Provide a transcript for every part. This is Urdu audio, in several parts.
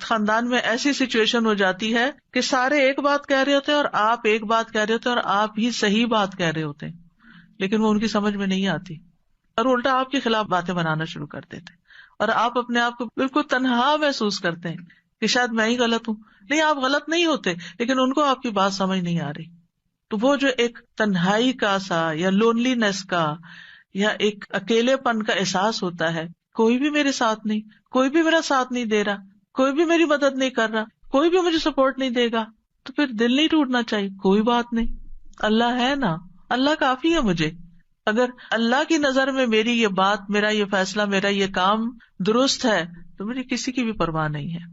خاندان میں ایسی سچویشن ہو جاتی ہے کہ سارے ایک بات کہہ رہے ہوتے ہیں اور آپ ایک بات کہہ رہے ہوتے ہیں اور آپ ہی صحیح بات کہہ رہے ہوتے ہیں، لیکن وہ ان کی سمجھ میں نہیں آتی اور الٹا آپ کے خلاف باتیں بنانا شروع کر دیتے ہیں، اور آپ اپنے آپ کو بالکل تنہا محسوس کرتے ہیں کہ شاید میں ہی غلط ہوں. نہیں، آپ غلط نہیں ہوتے، لیکن ان کو آپ کی بات سمجھ نہیں آ رہی. تو وہ جو ایک تنہائی کا سا یا لونلی نیس کا یا ایک اکیلے پن کا احساس ہوتا ہے، کوئی بھی میرے ساتھ نہیں، کوئی بھی میرا ساتھ نہیں دے رہا، کوئی بھی میری مدد نہیں کر رہا، کوئی بھی مجھے سپورٹ نہیں دے گا، تو پھر دل نہیں ٹوٹنا چاہیے. کوئی بات نہیں، اللہ ہے نا، اللہ کافی ہے مجھے. اگر اللہ کی نظر میں میری یہ بات، میرا یہ فیصلہ، میرا یہ کام درست ہے تو مجھے کسی کی بھی پرواہ نہیں ہے.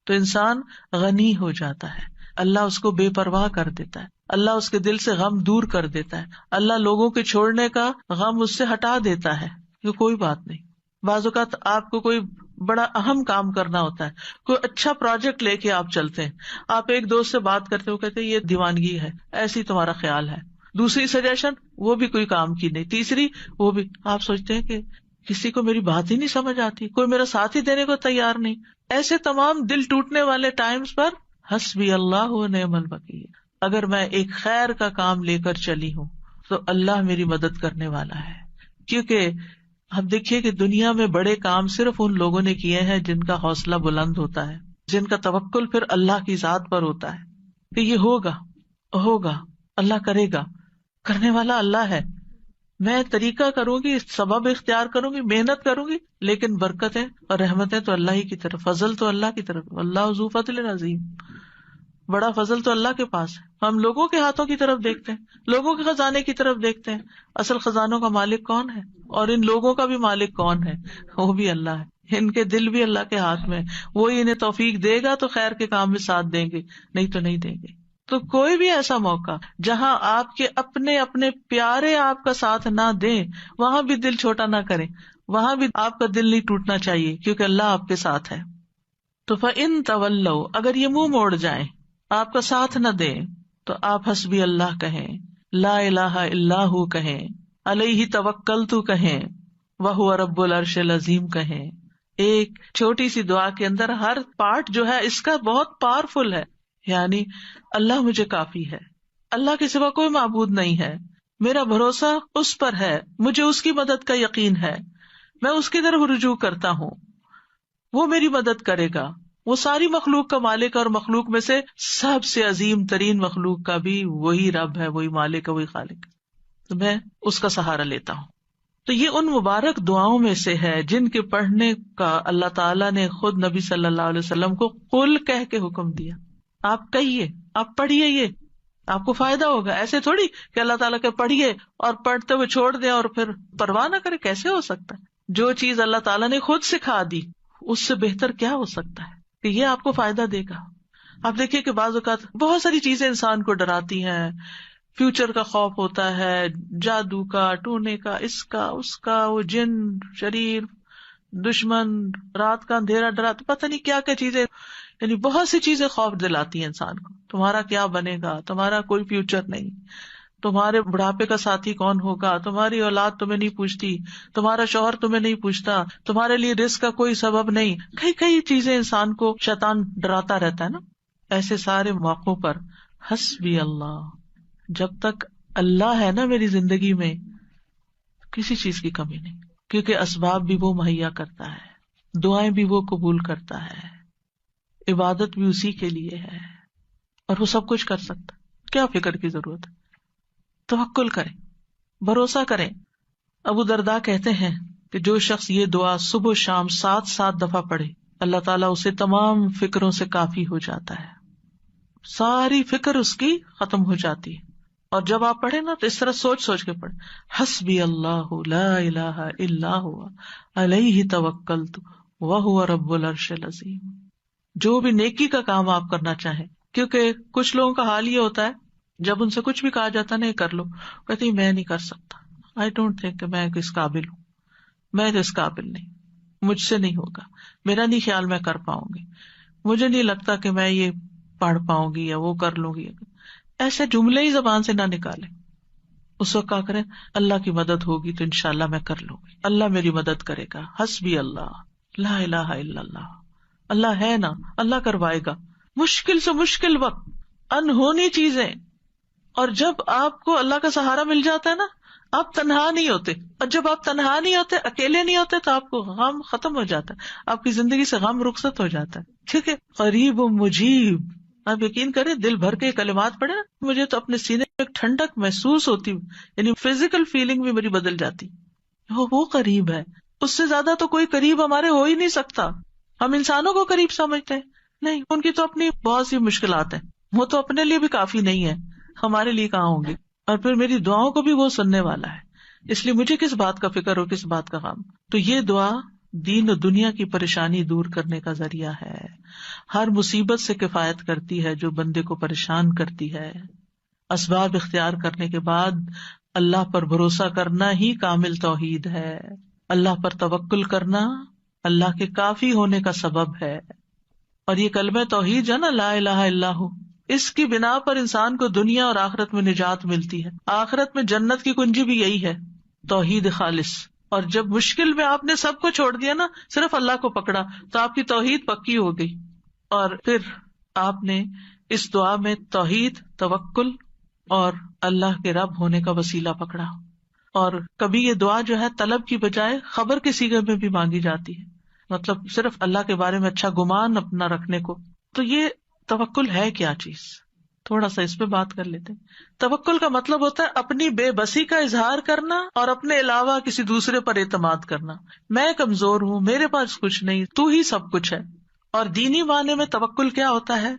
تو انسان غنی ہو جاتا ہے، اللہ اس کو بے پرواہ کر دیتا ہے، اللہ اس کے دل سے غم دور کر دیتا ہے، اللہ لوگوں کے چھوڑنے کا غم اس سے ہٹا دیتا ہے کہ کوئی بات نہیں. بعض اوقات آپ کو کوئی بڑا اہم کام کرنا ہوتا ہے، کوئی اچھا پروجیکٹ لے کے آپ چلتے ہیں، آپ ایک دوست سے بات کرتے ہو، کہتے ہیں یہ دیوانگی ہے، ایسی تمہارا خیال ہے، دوسری سجیشن وہ بھی کوئی کام کی نہیں، تیسری وہ بھی، آپ سوچتے ہیں کہ کسی کو میری بات ہی نہیں سمجھ آتی، کوئی میرا ساتھ ہی دینے کو تیار نہیں. ایسے تمام دل ٹوٹنے والے ٹائمز پر حسبی اللہ و نعم الوکیل، اگر میں ایک خیر کا کام لے کر چلی ہوں تو اللہ میری مدد کرنے والا ہے. کیونکہ ہم دیکھیے کہ دنیا میں بڑے کام صرف ان لوگوں نے کیے ہیں جن کا حوصلہ بلند ہوتا ہے، جن کا توکل پھر اللہ کی ذات پر ہوتا ہے کہ یہ ہوگا، اللہ کرے گا، کرنے والا اللہ ہے. میں طریقہ کروں گی، سبب اختیار کروں گی، محنت کروں گی، لیکن برکتیں اور رحمتیں تو اللہ ہی کی طرف، فضل تو اللہ کی طرف. اللہ ذو فضل عظیم، بڑا فضل تو اللہ کے پاس ہے. ہم لوگوں کے ہاتھوں کی طرف دیکھتے ہیں، لوگوں کے خزانے کی طرف دیکھتے ہیں، اصل خزانوں کا مالک کون ہے؟ اور ان لوگوں کا بھی مالک کون ہے؟ وہ بھی اللہ ہے. ان کے دل بھی اللہ کے ہاتھ میں، وہی انہیں توفیق دے گا تو خیر کے کام میں ساتھ دیں گے، نہیں تو نہیں دیں گے. تو کوئی بھی ایسا موقع جہاں آپ کے اپنے پیارے آپ کا ساتھ نہ دیں، وہاں بھی دل چھوٹا نہ کریں، وہاں بھی آپ کا دل نہیں ٹوٹنا چاہیے، کیونکہ اللہ آپ کے ساتھ ہے. تو فَإِن تَوَلَّوْا، اگر یہ منہ موڑ جائیں، آپ کا ساتھ نہ دیں، تو آپ حسبی اللہ کہیں، لا الہ الا ہو کہیں، علیہ توکلت کہیں، وہو رب العرش العظیم کہیں. ایک چھوٹی سی دعا کے اندر ہر پارٹ جو ہے اس کا بہت پاورفل ہے. یعنی اللہ مجھے کافی ہے، اللہ کے سوا کوئی معبود نہیں ہے، میرا بھروسہ اس پر ہے، مجھے اس کی مدد کا یقین ہے، میں اس کی طرف رجوع کرتا ہوں، وہ میری مدد کرے گا. وہ ساری مخلوق کا مالک، اور مخلوق میں سے سب سے عظیم ترین مخلوق کا بھی وہی رب ہے، وہی مالک ہے، وہی خالق. تو میں اس کا سہارا لیتا ہوں. تو یہ ان مبارک دعاؤں میں سے ہے جن کے پڑھنے کا اللہ تعالیٰ نے خود نبی صلی اللہ علیہ وسلم کو قل کہہ کے حکم دیا. آپ کہیے، آپ پڑھیے، یہ آپ کو فائدہ ہوگا. ایسے تھوڑی کہ اللہ تعالیٰ کے پڑھیے اور پڑھتے ہوئے چھوڑ دیں اور پھر پرواہ نہ کرے. کیسے ہو سکتا ہے؟ جو چیز اللہ تعالیٰ نے خود سکھا دی اس سے بہتر کیا ہو سکتا ہے کہ یہ آپ کو فائدہ دے گا. آپ دیکھیے کہ بعض اوقات بہت ساری چیزیں انسان کو ڈراتی ہیں. فیوچر کا خوف ہوتا ہے، جادو کا، ٹونے کا، اس کا، وہ جن، شریر، دشمن، رات کا اندھیرا ڈراتا، پتہ نہیں کیا کیا چیزیں، یعنی بہت سی چیزیں خوف دلاتی ہیں انسان کو. تمہارا کیا بنے گا، تمہارا کوئی فیوچر نہیں، تمہارے بڑھاپے کا ساتھی کون ہوگا، تمہاری اولاد تمہیں نہیں پوچھتی، تمہارا شوہر تمہیں نہیں پوچھتا، تمہارے لیے رزق کا کوئی سبب نہیں. کئی چیزیں انسان کو شیطان ڈراتا رہتا ہے نا. ایسے سارے موقعوں پر حسبی اللہ، جب تک اللہ ہے نا میری زندگی میں، کسی چیز کی کمی نہیں، کیونکہ اسباب بھی وہ مہیا کرتا ہے، دعائیں بھی وہ قبول کرتا ہے، عبادت بھی اسی کے لیے ہے، اور وہ سب کچھ کر سکتا. کیا فکر کی ضرورت ہے؟ توکل کریں، بھروسہ کریں. ابو درداء کہتے ہیں کہ جو شخص یہ دعا صبح و شام 7 دفعہ پڑھے، اللہ تعالیٰ اسے تمام فکروں سے کافی ہو جاتا ہے، ساری فکر اس کی ختم ہو جاتی ہے. اور جب آپ پڑھیں نا تو اس طرح سوچ کے پڑھیں، حسبی اللہ لا الہ الا هو علیہ توکلت وہو رب العرش العظیم. جو بھی نیکی کا کام آپ کرنا چاہیں، کیونکہ کچھ لوگوں کا حال یہ ہوتا ہے جب ان سے کچھ بھی کہا جاتا نہیں کر لو، کہتے ہیں میں نہیں کر سکتا، آئی ڈونٹ تھنک کہ میں کس قابل ہوں، میں تو اس قابل نہیں، مجھ سے نہیں ہوگا، میرا نہیں خیال میں کر پاؤں گی، مجھے نہیں لگتا کہ میں یہ پڑھ پاؤں گی یا وہ کر لوں گی. ایسے جملے ہی زبان سے نہ نکالیں. اس وقت کیا کریں؟ اللہ کی مدد ہوگی تو انشاءاللہ میں کر لوں گی، اللہ میری مدد کرے گا. حسبی اللہ لا الہ الا اللہ اللہ ہے نا, اللہ کروائے گا. مشکل سے مشکل وقت, انہونی چیزیں, اور جب آپ کو اللہ کا سہارا مل جاتا ہے نا, آپ تنہا نہیں ہوتے. اور جب آپ تنہا نہیں ہوتے, اکیلے نہیں ہوتے, تو آپ کو غم ختم ہو جاتا ہے, آپ کی زندگی سے غم رخصت ہو جاتا ہے. ٹھیک ہے, قریب و مجیب. آپ یقین کریں, دل بھر کے کلمات پڑھے نا, مجھے تو اپنے سینے میں ایک ٹھنڈک محسوس ہوتی, یعنی فزیکل فیلنگ بھی میری بدل جاتی. وہ قریب ہے, اس سے زیادہ تو کوئی قریب ہمارے ہو ہی نہیں سکتا. ہم انسانوں کو قریب سمجھتے ہیں, نہیں, ان کی تو اپنی بہت سی مشکلات ہیں, وہ تو اپنے لیے بھی کافی نہیں ہے, ہمارے لیے کہاں ہوں گے. اور پھر میری دعاؤں کو بھی وہ سننے والا ہے, اس لیے مجھے کس بات کا فکر ہو, کس بات کا غم. تو یہ دعا دین و دنیا کی پریشانی دور کرنے کا ذریعہ ہے, ہر مصیبت سے کفایت کرتی ہے جو بندے کو پریشان کرتی ہے. اسباب اختیار کرنے کے بعد اللہ پر بھروسہ کرنا ہی کامل توحید ہے. اللہ پر توکل کرنا اللہ کے کافی ہونے کا سبب ہے. اور یہ کلمہ توحید جو ہے نا, لا الہ الا ہو, اس کی بنا پر انسان کو دنیا اور آخرت میں نجات ملتی ہے. آخرت میں جنت کی کنجی بھی یہی ہے, توحید خالص. اور جب مشکل میں آپ نے سب کو چھوڑ دیا نا, صرف اللہ کو پکڑا, تو آپ کی توحید پکی ہو گئی. اور پھر آپ نے اس دعا میں توحید, توکل اور اللہ کے رب ہونے کا وسیلہ پکڑا. اور کبھی یہ دعا جو ہے طلب کی بجائے خبر کے صیغے میں بھی مانگی جاتی ہے, مطلب صرف اللہ کے بارے میں اچھا گمان اپنا رکھنے کو. تو یہ توکل ہے کیا چیز, تھوڑا سا اس پہ بات کر لیتے ہیں. توکل کا مطلب ہوتا ہے اپنی بے بسی کا اظہار کرنا اور اپنے علاوہ کسی دوسرے پر اعتماد کرنا. میں کمزور ہوں, میرے پاس کچھ نہیں, تو ہی سب کچھ ہے. اور دینی معنی میں توکل کیا ہوتا ہے,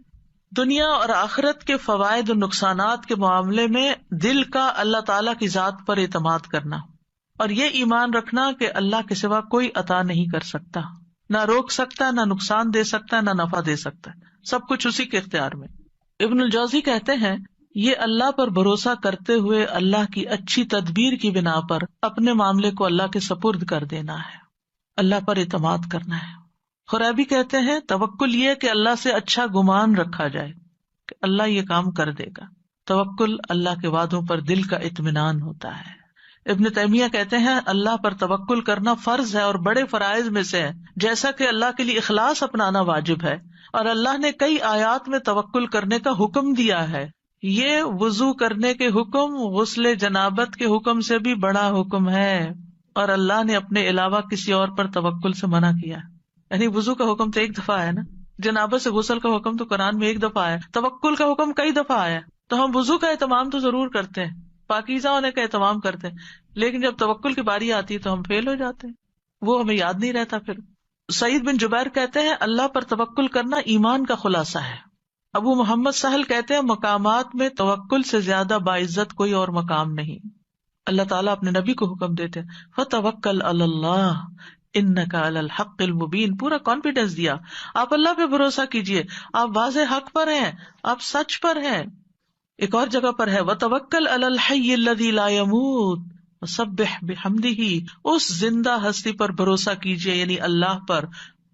دنیا اور آخرت کے فوائد و نقصانات کے معاملے میں دل کا اللہ تعالی کی ذات پر اعتماد کرنا, اور یہ ایمان رکھنا کہ اللہ کے سوا کوئی عطا نہیں کر سکتا, نہ روک سکتا, نہ نقصان دے سکتا, نہ نفع دے سکتا, سب کچھ اسی کے اختیار میں. ابن الجوزی کہتے ہیں یہ اللہ پر بھروسہ کرتے ہوئے اللہ کی اچھی تدبیر کی بنا پر اپنے معاملے کو اللہ کے سپرد کر دینا ہے, اللہ پر اعتماد کرنا ہے. خرابی کہتے ہیں توکل یہ کہ اللہ سے اچھا گمان رکھا جائے کہ اللہ یہ کام کر دے گا. توکل اللہ کے وعدوں پر دل کا اطمینان ہوتا ہے. ابن تیمیہ کہتے ہیں اللہ پر توکل کرنا فرض ہے اور بڑے فرائض میں سے ہے, جیسا کہ اللہ کے لیے اخلاص اپنانا واجب ہے. اور اللہ نے کئی آیات میں توکل کرنے کا حکم دیا ہے. یہ وضو کرنے کے حکم غسل جنابت کے حکم سے بھی بڑا حکم ہے, اور اللہ نے اپنے علاوہ کسی اور پر توکل سے منع کیا. یعنی وضو کا حکم تو ایک دفعہ ہے نا, جنابت سے غسل کا حکم تو قرآن میں ایک دفعہ ہے, توکل کا حکم کئی دفعہ آیا. تو ہم وضو کا اہتمام تو ضرور کرتے ہیں, پاکیزہ ہونے کا اہتمام کرتے ہیں, لیکن جب توکل کی باری آتی ہے تو ہم فیل ہو جاتے ہیں, وہ ہمیں یاد نہیں رہتا. پھر سعید بن جبیر کہتے ہیں اللہ پر توکل کرنا ایمان کا خلاصہ ہے. ابو محمد سہل کہتے ہیں مقامات میں توکل سے زیادہ باعزت کوئی اور مقام نہیں. اللہ تعالیٰ اپنے نبی کو حکم دیتے ہیں فَتَوَكَّلْ عَلَى اللَّهِ إِنَّكَ عَلَى الْحَقِّ الْمُبِينِ, پورا کانفیڈینس دیا, آپ اللہ پہ بھروسہ کیجئے, آپ واضح حق پر ہیں, آپ سچ پر ہیں. ایک اور جگہ پر ہے وَتَوَكَّلْ عَلَى الْحَيِّ الَّذِي لَا يَمُوتُ وَسَبِّحْ بِحَمْدِهِ, اس زندہ ہستی پر بھروسہ کیجئے, یعنی اللہ پر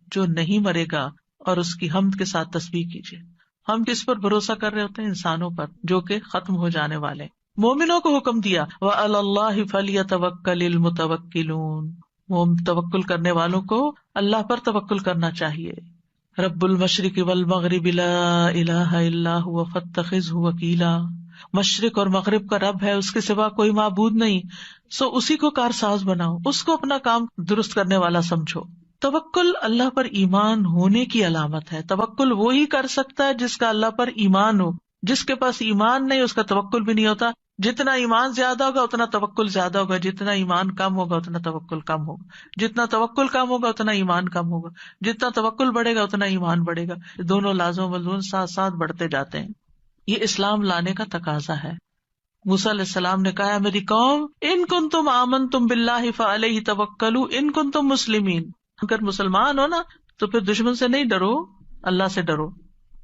جو نہیں مرے گا, اور اس کی حمد کے ساتھ تسبیح کیجئے. ہم کس پر بھروسہ کر رہے ہوتے ہیں؟ انسانوں پر جو کہ ختم ہو جانے والے. مومنوں کو حکم دیا وَعَلَى اللَّهِ فَلْيَتَوَكَّلِ الْمُتَوَكِّلُونَ, وہ توکل کرنے والوں کو اللہ پر توکل کرنا چاہیے. رب المشرق والمغرب لا الہ الا هو فاتخذہ وکیلا, مشرق اور مغرب کا رب ہے, اس کے سوا کوئی معبود نہیں, سو اسی کو کارساز بناؤ, اس کو اپنا کام درست کرنے والا سمجھو. توکل اللہ پر ایمان ہونے کی علامت ہے. توکل وہی کر سکتا ہے جس کا اللہ پر ایمان ہو. جس کے پاس ایمان نہیں اس کا توکل بھی نہیں ہوتا. جتنا ایمان زیادہ ہوگا اتنا توکل زیادہ ہوگا, جتنا ایمان کم ہوگا اتنا توکل کم ہوگا, جتنا توکل کم ہوگا اتنا ایمان کم ہوگا, جتنا توکل بڑھے گا اتنا ایمان بڑھے گا. دونوں لازم و ملزوم ساتھ ساتھ بڑھتے جاتے ہیں. یہ اسلام لانے کا تقاضا ہے. موسیٰ علیہ السلام نے کہا میری قوم ان کنتم آمنتم باللہ فعلیہ توکلوا ان کنتم مسلمین, اگر مسلمان ہو نا تو پھر دشمن سے نہیں ڈرو, اللہ سے ڈرو,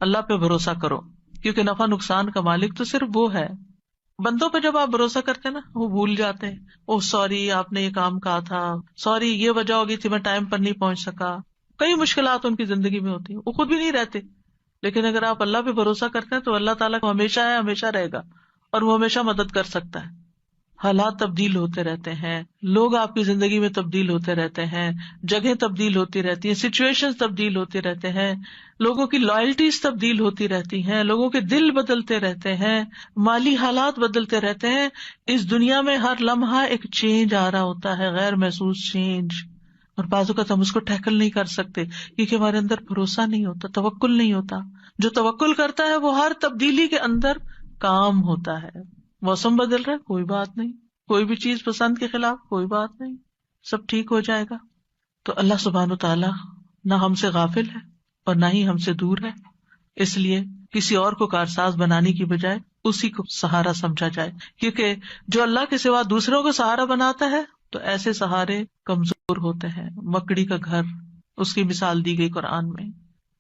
اللہ پہ بھروسہ کرو, کیونکہ نفع نقصان کا مالک تو صرف وہ ہے. بندوں پہ جب آپ بھروسہ کرتے ہیں نا وہ بھول جاتے ہیں, اوہ سوری آپ نے یہ کام کہا تھا, سوری یہ وجہ ہوگی تھی میں ٹائم پر نہیں پہنچ سکا. کئی مشکلات ان کی زندگی میں ہوتی ہیں, وہ خود بھی نہیں رہتے. لیکن اگر آپ اللہ پہ بھروسہ کرتے ہیں تو اللہ تعالیٰ کو ہمیشہ ہے, ہمیشہ رہے گا, اور وہ ہمیشہ مدد کر سکتا ہے. حالات تبدیل ہوتے رہتے ہیں، لوگ آپ کی زندگی میں تبدیل ہوتے رہتے ہیں، جگہیں تبدیل ہوتی رہتی ہیں، سچویشن تبدیل ہوتے رہتے ہیں، لوگوں کی لائلٹیز تبدیل ہوتی رہتی ہیں، لوگوں کے دل بدلتے رہتے ہیں، مالی حالات بدلتے رہتے ہیں. اس دنیا میں ہر لمحہ ایک چینج آ رہا ہوتا ہے، غیر محسوس چینج، اور بعض اوقات ہم اس کو ٹیکل نہیں کر سکتے کیونکہ ہمارے اندر بھروسہ نہیں ہوتا، توکل نہیں ہوتا. جو توکل کرتا ہے وہ ہر تبدیلی کے اندر کام ہوتا ہے. موسم بدل رہا ہے، کوئی بات نہیں، کوئی بھی چیز پسند کے خلاف، کوئی بات نہیں، سب ٹھیک ہو جائے گا. تو اللہ سبحانہ وتعالیٰ نہ ہم سے غافل ہے اور نہ ہی ہم سے دور ہے، اس لیے کسی اور کو کارساز بنانے کی بجائے اسی کو سہارا سمجھا جائے، کیونکہ جو اللہ کے سوا دوسروں کو سہارا بناتا ہے تو ایسے سہارے کمزور ہوتے ہیں. مکڑی کا گھر، اس کی مثال دی گئی قرآن میں.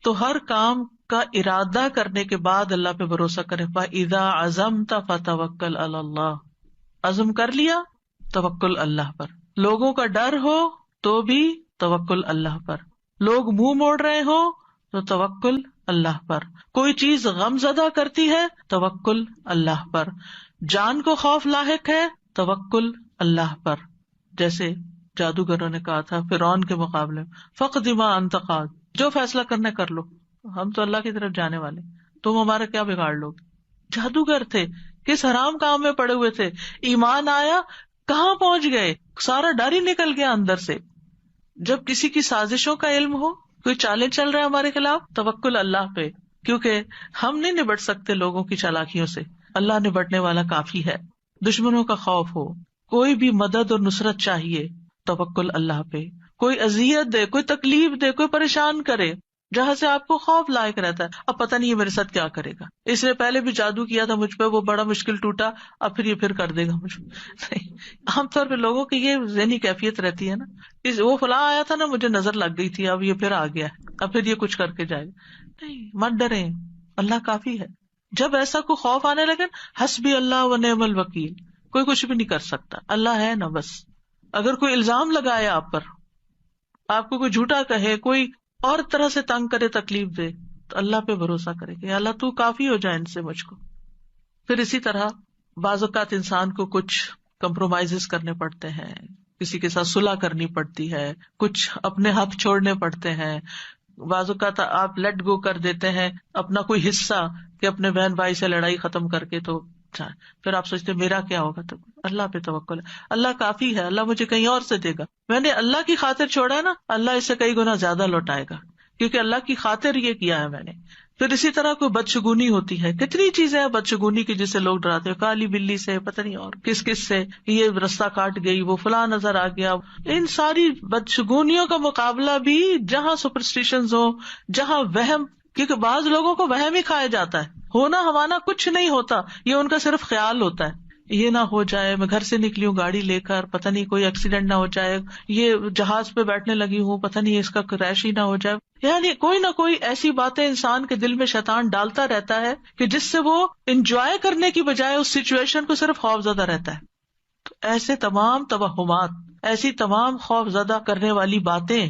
تو ہر کام کا ارادہ کرنے کے بعد اللہ پہ بھروسہ کرے. فَإِذَا عَزَمْتَ فَتَوَكَّلْ عَلَى اللَّهِ، عزم کر لیا توکل اللہ پر. لوگوں کا ڈر ہو تو بھی توکل اللہ پر، لوگ منہ موڑ رہے ہو تو توکل اللہ پر، کوئی چیز غم زدہ کرتی ہے توکل اللہ پر، جان کو خوف لاحق ہے توکل اللہ پر. جیسے جادوگروں نے کہا تھا فرعون کے مقابلے میں، فقد ما انت قاد، جو فیصلہ کرنا کر لو، ہم تو اللہ کی طرف جانے والے، تم ہمارا کیا بگاڑ لو گے. جادوگر تھے، کس حرام کام میں پڑے ہوئے تھے، ایمان آیا کہاں پہنچ گئے، سارا ڈر ہی نکل گیا اندر سے. جب کسی کی سازشوں کا علم ہو، کوئی چالیں چل رہا ہے ہمارے خلاف، توکل اللہ پہ، کیونکہ ہم نہیں نبٹ سکتے لوگوں کی چالاکیوں سے، اللہ نبٹنے والا کافی ہے. دشمنوں کا خوف ہو، کوئی بھی مدد اور نصرت چاہیے، توکل اللہ پہ. کوئی اذیت دے، کوئی تکلیف دے، کوئی پریشان کرے، جہاں سے آپ کو خوف لائق رہتا ہے، اب پتہ نہیں یہ میرے ساتھ کیا کرے گا، اس نے پہلے بھی جادو کیا تھا مجھ پہ، وہ بڑا مشکل ٹوٹا، اب پھر یہ پھر کر دے گا مجھ پہ. عام طور پہ لوگوں کی یہ ذہنی کیفیت رہتی ہے نا، وہ فلاں آیا تھا نا، مجھے نظر لگ گئی تھی، اب یہ پھر آ گیا ہے، اب پھر یہ کچھ کر کے جائے گا. نہیں، مت ڈریں، اللہ کافی ہے. جب ایسا کوئی خوف آنے لگے، حسبی اللہ و نعم الوکیل، کوئی کچھ بھی نہیں کر سکتا، اللہ ہے نا بس. اگر کوئی الزام لگائے آپ پر، آپ کو کوئی جھوٹا کہے، کوئی اور طرح سے تنگ کرے، تکلیف دے، تو اللہ پہ بھروسہ کرے کہ اللہ تو کافی ہو جائے ان سے مجھ کو. پھر اسی طرح بعض اوقات انسان کو کچھ کمپرومائز کرنے پڑتے ہیں، کسی کے ساتھ صلح کرنی پڑتی ہے، کچھ اپنے حق چھوڑنے پڑتے ہیں. بعض اوقات آپ لیٹ گو کر دیتے ہیں اپنا کوئی حصہ کہ اپنے بہن بھائی سے لڑائی ختم کر کے، تو پھر آپ سوچتے میرا کیا ہوگا. تو اللہ پہ توکل ہے، اللہ کافی ہے، اللہ مجھے کہیں اور سے دے گا. میں نے اللہ کی خاطر چھوڑا ہے نا، اللہ اس سے کئی گنا زیادہ لوٹائے گا، کیونکہ اللہ کی خاطر یہ کیا ہے میں نے. پھر اسی طرح کوئی بدشگونی ہوتی ہے، کتنی چیزیں ہیں بدشگونی کی جس سے لوگ ڈراتے ہیں، کالی بلی سے، پتہ نہیں اور کس کس سے، یہ رستہ کاٹ گئی، وہ فلاں نظر آ گیا. ان ساری بدشگونیوں کا مقابلہ بھی جہاں سپرسٹیشنز ہو، جہاں وہم، کیونکہ بعض لوگوں کو وہم ہی کھایا جاتا ہے، ہونا ہمانا کچھ نہیں ہوتا، یہ ان کا صرف خیال ہوتا ہے. یہ نہ ہو جائے، میں گھر سے نکلی ہوں گاڑی لے کر، پتہ نہیں کوئی ایکسیڈنٹ نہ ہو جائے، یہ جہاز پہ بیٹھنے لگی ہوں، پتہ نہیں اس کا کریش ہی نہ ہو جائے. یعنی کوئی نہ کوئی ایسی باتیں انسان کے دل میں شیطان ڈالتا رہتا ہے کہ جس سے وہ انجوائے کرنے کی بجائے اس سچویشن کو صرف خوف زدہ رہتا ہے. تو ایسے تمام توہمات، ایسی تمام خوف زدہ کرنے والی باتیں،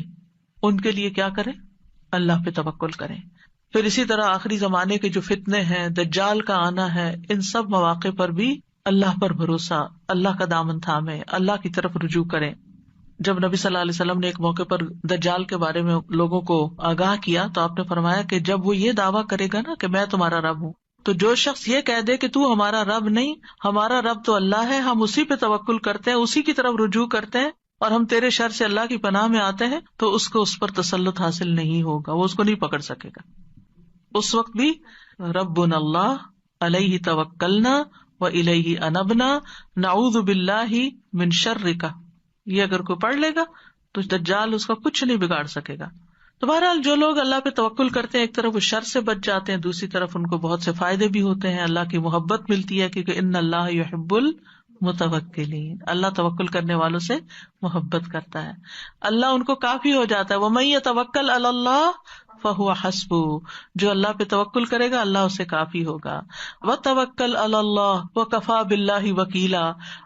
ان کے لیے کیا کریں؟ اللہ پہ توکل کریں. پھر اسی طرح آخری زمانے کے جو فتنے ہیں، دجال کا آنا ہے، ان سب مواقع پر بھی اللہ پر بھروسہ، اللہ کا دامن تھامے، اللہ کی طرف رجوع کریں. جب نبی صلی اللہ علیہ وسلم نے ایک موقع پر دجال کے بارے میں لوگوں کو آگاہ کیا تو آپ نے فرمایا کہ جب وہ یہ دعویٰ کرے گا نا کہ میں تمہارا رب ہوں، تو جو شخص یہ کہہ دے کہ تو ہمارا رب نہیں، ہمارا رب تو اللہ ہے، ہم اسی پہ توکل کرتے ہیں، اسی کی طرف رجوع کرتے ہیں، اور ہم تیرے شر سے اللہ کی پناہ میں آتے ہیں، تو اس کو اس پر تسلط حاصل نہیں ہوگا، وہ اس کو نہیں پکڑ سکے گا. اس وقت بھی ربنا اللہ علیہ توکلنا وإلیہ انبنا نعوذ باللہ من شرک، یہ اگر کوئی پڑھ لے گا تو دجال اس کا کچھ نہیں بگاڑ سکے گا. تو بہرحال جو لوگ اللہ پہ توکل کرتے ہیں، ایک طرف وہ شر سے بچ جاتے ہیں، دوسری طرف ان کو بہت سے فائدے بھی ہوتے ہیں، اللہ کی محبت ملتی ہے، کیونکہ ان اللہ یحب المتوکلین، اللہ توکل کرنے والوں سے محبت کرتا ہے، اللہ ان کو کافی ہو جاتا ہے. ومن یتوکل علی اللہ فہو حسبہ، جو اللہ پہ توکل کرے گا اللہ اسے کافی ہوگا. وتوکل علی اللہ وکفی باللہ وکیلا،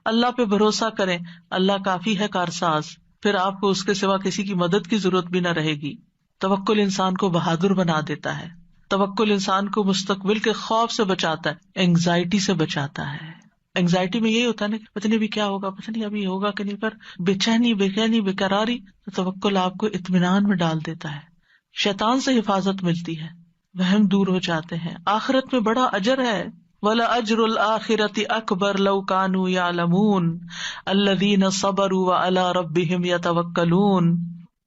اللہ پہ بھروسہ کریں، اللہ کافی ہے کارساز، پھر آپ کو اس کے سوا کسی کی مدد کی ضرورت بھی نہ رہے گی. توکل انسان کو بہادر بنا دیتا ہے، توکل انسان کو مستقبل کے خوف سے بچاتا ہے، اینگزائٹی سے بچاتا ہے. انگزائٹی میں یہی ہوتا ہے نا کہ پتہ نہیں ابھی کیا ہوگا، پتہ نہیں ابھی ہوگا کہ نہیں، پر بے چینی بے قراری، تو توکل آپ کو اطمینان میں ڈال دیتا ہے، شیطان سے حفاظت ملتی ہے، وہم دور ہو جاتے ہیں، آخرت میں بڑا اجر ہے۔ وَلَأَجْرُ الْآخِرَةِ أَكْبَرُ لَوْ كَانُوا يَعْلَمُونَ الَّذِينَ صَبَرُوا وَعَلَىٰ رَبِّهِمْ يَتَوَكَّلُونَ،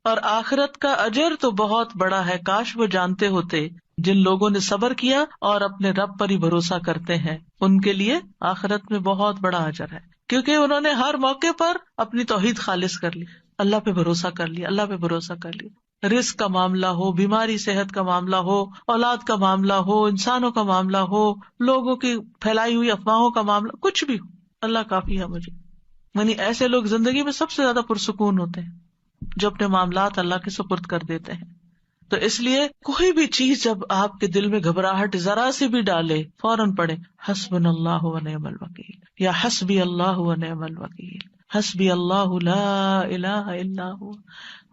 اور آخرت کا اجر تو بہت بڑا ہے، کاش وہ جانتے ہوتے، جن لوگوں نے صبر کیا اور اپنے رب پر ہی بھروسہ کرتے ہیں، ان کے لیے آخرت میں بہت بڑا اجر ہے، کیونکہ انہوں نے ہر موقع پر اپنی توحید خالص کر لی، اللہ پہ بھروسہ کر لیا، اللہ پہ بھروسہ کر لیا، رزق کا معاملہ ہو، بیماری صحت کا معاملہ ہو، اولاد کا معاملہ ہو، انسانوں کا معاملہ ہو، لوگوں کی پھیلائی ہوئی افواہوں کا معاملہ، کچھ بھی ہو، اللہ کافی ہے مجھے۔ یعنی ایسے لوگ زندگی میں سب سے زیادہ پرسکون ہوتے ہیں جو اپنے معاملات اللہ کے سپرد کر دیتے ہیں۔ تو اس لیے کوئی بھی چیز جب آپ کے دل میں گھبراہٹ ذرا سی بھی ڈالے، فوراً پڑھے حسبنا اللہ و نعم الوکیل، یا حسبی اللہ و نعم الوکیل، حسبی اللہ لا الہ الا هو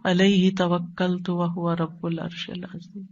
علیہ توکلت وہو رب العرش العظیم۔